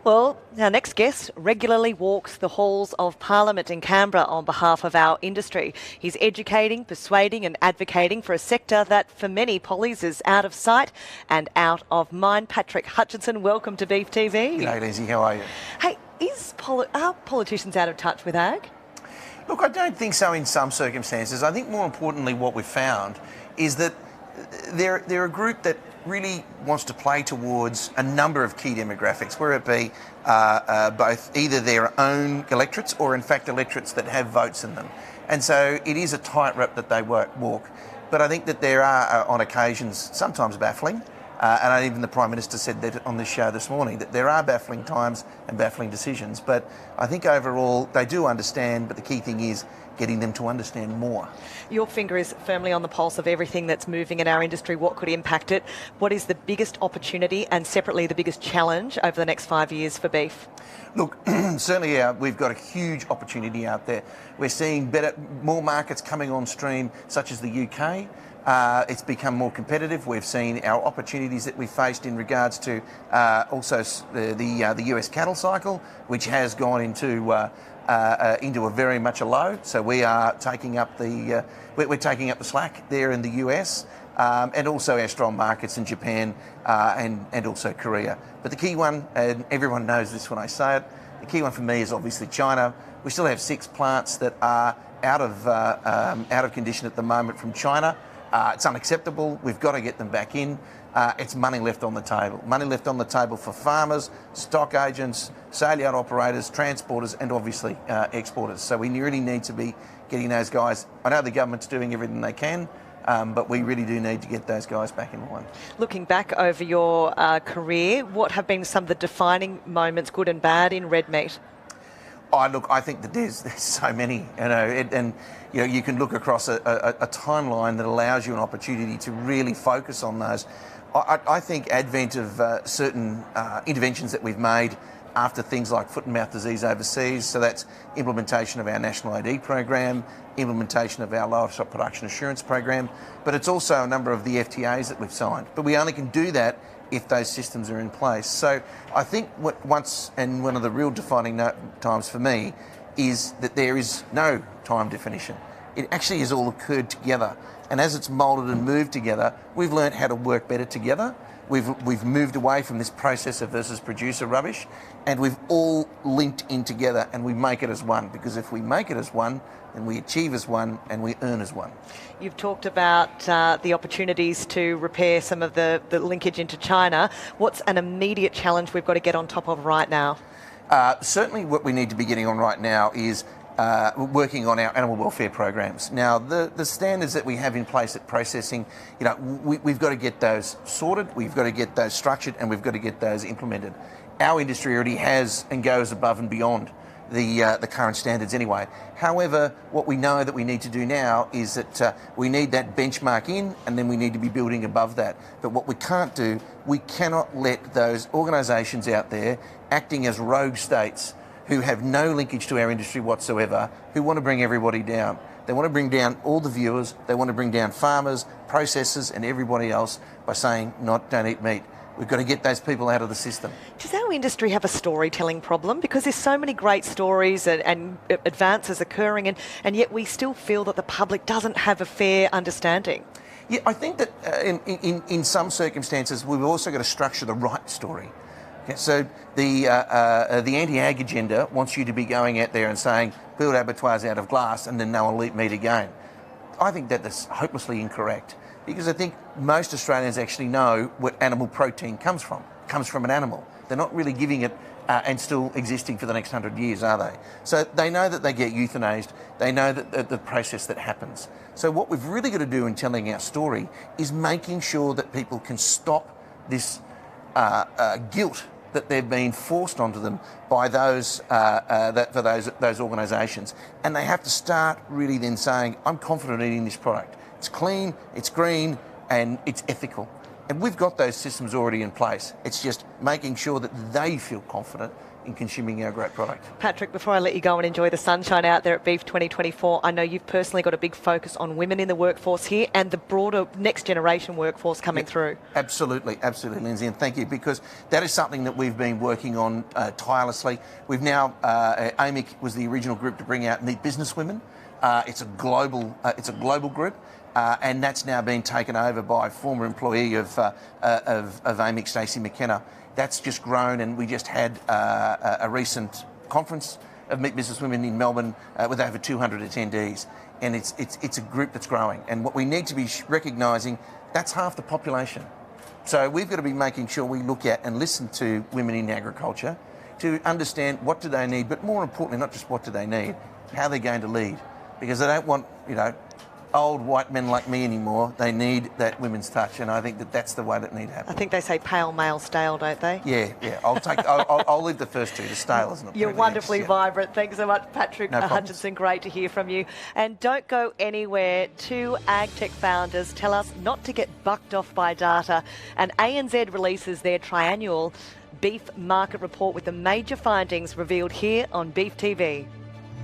Well, our next guest regularly walks the halls of Parliament in Canberra on behalf of our industry. He's educating, persuading and advocating for a sector that for many pollies is out of sight and out of mind. Patrick Hutchinson, welcome to Beef TV. G'day, Lizzie, how are you? Hey, are politicians out of touch with ag? Look, I don't think so in some circumstances. I think more importantly what we've found is that they're a group that really wants to play towards a number of key demographics, whether it be both either their own electorates or in fact electorates that have votes in them. And so it is a tightrope that they walk. But I think that there are on occasions sometimes baffling, and even the Prime Minister said that on this show this morning, that there are baffling times and baffling decisions. But I think overall they do understand, but the key thing is getting them to understand more. Your finger is firmly on the pulse of everything that's moving in our industry. What could impact it? What is the biggest opportunity and separately the biggest challenge over the next 5 years for beef? Look, certainly we've got a huge opportunity out there. We're seeing more markets coming on stream, such as the UK. It's become more competitive. We've seen our opportunities that we faced in regards to also the US cattle cycle, which has gone into a very much a low. So we are taking up we're taking up the slack there in the US, and also our strong markets in Japan and also Korea. But the key one, and everyone knows this when I say it, the key one for me is obviously China. We still have 6 plants that are out of condition at the moment from China. It's unacceptable. We've got to get them back in. It's money left on the table. Money left on the table for farmers, stock agents, sale yard operators, transporters and obviously exporters. So we really need to be getting those guys. I know the government's doing everything they can, but we really do need to get those guys back in line. Looking back over your career, what have been some of the defining moments, good and bad, in red meat? Look, I think that there's so many, you can look across a timeline that allows you an opportunity to really focus on those. I think advent of certain interventions that we've made after things like foot and mouth disease overseas, so that's implementation of our national ID program, implementation of our livestock production assurance program, but it's also a number of the FTAs that we've signed. But we only can do that if those systems are in place. So I think one of the real defining times for me is that there is no time definition. It actually has all occurred together. And as it's moulded and moved together, we've learned how to work better together. We've moved away from this processor versus producer rubbish, and we've all linked in together and we make it as one. Because if we make it as one, then we achieve as one and we earn as one. You've talked about the opportunities to repair some of the linkage into China. What's an immediate challenge we've got to get on top of right now? Certainly what we need to be getting on right now is working on our animal welfare programs. Now, the standards that we have in place at processing, we've got to get those sorted, we've got to get those structured, and we've got to get those implemented. Our industry already has and goes above and beyond the current standards anyway. However, what we know that we need to do now is that we need that benchmark in, and then we need to be building above that. But what we can't do, we cannot let those organisations out there acting as rogue states who have no linkage to our industry whatsoever, who want to bring everybody down. They want to bring down all the viewers, they want to bring down farmers, processors and everybody else by saying, don't eat meat. We've got to get those people out of the system. Does our industry have a storytelling problem? Because there's so many great stories and advances occurring, and yet we still feel that the public doesn't have a fair understanding. Yeah, I think that in some circumstances we've also got to structure the right story. Okay, so the anti-ag agenda wants you to be going out there and saying, build abattoirs out of glass and then no one will eat meat again. I think that is hopelessly incorrect, because I think most Australians actually know what animal protein comes from. It comes from an animal. They're not really giving it and still existing for the next 100 years, are they? So they know that they get euthanized. They know that the process that happens. So what we've really got to do in telling our story is making sure that people can stop this guilt that they've been forced onto them by those organisations, and they have to start really then saying, I'm confident eating this product. It's clean, it's green, and it's ethical. And we've got those systems already in place. It's just making sure that they feel confident in consuming our great product. Patrick, before I let you go and enjoy the sunshine out there at Beef 2024, I know you've personally got a big focus on women in the workforce here and the broader next generation workforce coming through. Absolutely, Lindsay, and thank you, because that is something that we've been working on tirelessly. We've now, AMIC was the original group to bring out Meet Business Women. It's a global group. And that's now been taken over by a former employee of AMIC, Stacey McKenna. That's just grown, and we just had a recent conference of Meet Business Women in Melbourne with over 200 attendees, and it's a group that's growing. And what we need to be recognising, that's half the population. So we've got to be making sure we look at and listen to women in agriculture to understand what do they need, but more importantly, not just what do they need, how they're going to lead, because they don't want, old white men like me anymore. They need that women's touch, and I think that that's the way that need to happen. I think they say pale, male, stale, don't they? Yeah. I'll leave the first two. The stale isn't. You're wonderfully vibrant. Thanks so much, Patrick Hutchinson. Great to hear from you. And don't go anywhere. Two AgTech founders tell us not to get bucked off by data. And ANZ releases their triannual beef market report with the major findings revealed here on Beef TV.